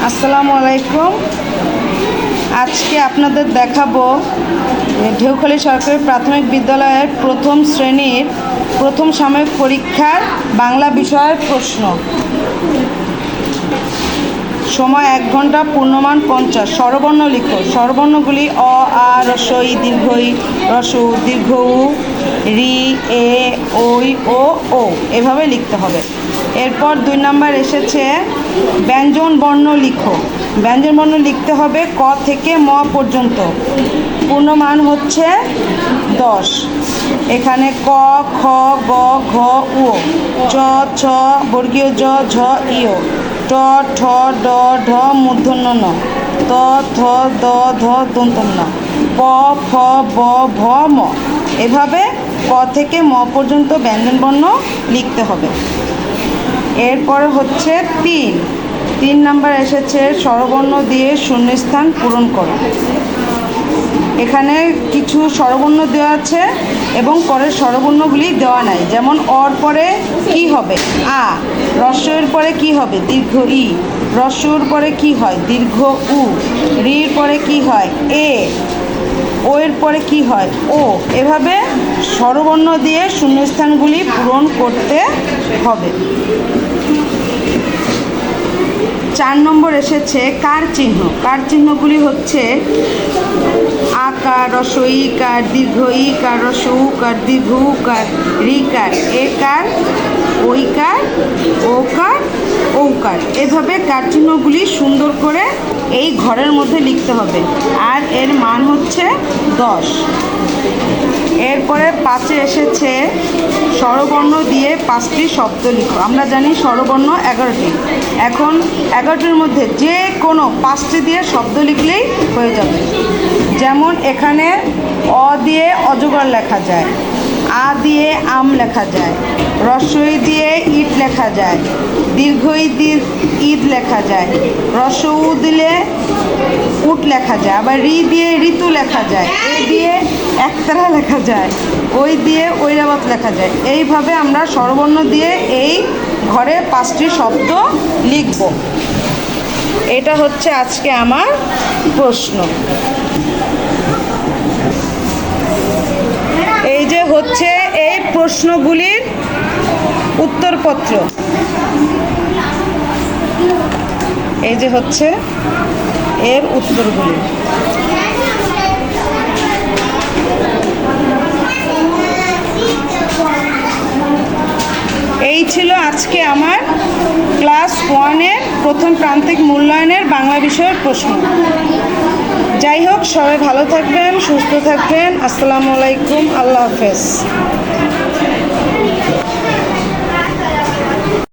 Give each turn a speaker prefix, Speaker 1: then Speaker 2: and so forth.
Speaker 1: আসসালামু আলাইকুম। আজকে আপনাদের দেখাবো ঢেউখালী সরকারি প্রাথমিক বিদ্যালয়ের প্রথম শ্রেণীর প্রথম সাময়িক পরীক্ষার বাংলা বিষয়ের প্রশ্ন। সময় 1 ঘন্টা, পূর্ণমান 50। স্বরবর্ণ লিখো। স্বরবর্ণগুলি অ, আ, হ্রস্ব ই, দীর্ঘ ই, হ্রস্ব উ, দীর্ঘ উ, রি, এ, ওই, ও এভাবে লিখতে হবে। এরপর 2 নম্বর এসেছে ব্যঞ্জন বর্ণ লিখো। ব্যঞ্জন বর্ণ লিখতে হবে ক থেকে ম পর্যন্ত। পূর্ণমান হচ্ছে 10। এখানে ক, খ, গ, ঘ, উ, চ, ছ, বর্গীয় জ, ঝ, ইয়, ট, ঠ, ড, ঢ, মূর্ধন্য ন, ত, থ, দ, ধ, দন্তন্য ন, প, ফ, ব, ভ, ম। এভাবে ক থেকে ম পর্যন্ত ব্যঞ্জনবর্ণ লিখতে হবে। এরপরে হচ্ছে 3 নাম্বার এসেছে স্বরবর্ণ দিয়ে শূন্যস্থান পূরণ করো। এখানে কিছু স্বরবর্ণ দেওয়া আছে এবং পরের স্বরবর্ণগুলি দেওয়া নাই। যেমন অর পরে কি হবে? আ। হ্রস্বের পরে কি হবে? দীর্ঘ ই। হ্রস্বর পরে কি হয়? দীর্ঘ উ। রির পরে কি হয়? এ। ও এর পরে কি হয়? ও। এভাবে স্বরবর্ণ দিয়ে শূন্যস্থানগুলি পূরণ করতে হবে। 4 নম্বর এসেছে কার চিহ্ন। কার চিহ্নগুলি হচ্ছে আকার, হ্রস্ব ই কার, দীর্ঘ ই কার, হ্রস্ব উ কার, দীর্ঘ উ কার, রি কার, এ কার, ওই কার, ও কার, ঔকার। এভাবে কার চিহ্নগুলি সুন্দর করে এই ঘরের মধ্যে লিখতে হবে। আর এর মান হচ্ছে 10। এরপরে 5-এ এসেছে স্বরবর্ণ দিয়ে 5টি শব্দ লিখো। আমরা জানি স্বরবর্ণ 11টি। এখন 11টির মধ্যে যে কোনো 5টি দিয়ে শব্দ লিখলেই হয়ে যাবে। যেমন এখানে অ দিয়ে অজগর লেখা যায়, আ দিয়ে আম লেখা যায়, হ্রস্ব ই দিয়ে ইট লেখা যায়, দীর্ঘ ই দিয়ে ঈদ লেখা যায়, হ্রস্ব উ দিলে উট লেখা যায়, আবার রি দিয়ে ঋতু লেখা যায়, এ দিয়ে একতারা লেখা যায়, ওই দিয়ে ঐরাবত লেখা যায়। এইভাবে আমরা স্বরবর্ণ দিয়ে এই ঘরে 5টি শব্দ লিখব। এটা হচ্ছে আজকে আমার প্রশ্ন। এই যে হচ্ছে এই প্রশ্নগুলির উত্তরপত্র। এই যে হচ্ছে এর উত্তরগুলি। এই ছিল আজকে আমার ক্লাস 1-এর প্রথম প্রান্তিক মূল্যায়নের বাংলা বিষয়ের প্রশ্ন। যাই হোক, সবাই ভালো থাকবেন, সুস্থ থাকবেন। আসসালামু আলাইকুম, আল্লাহ হাফেজ।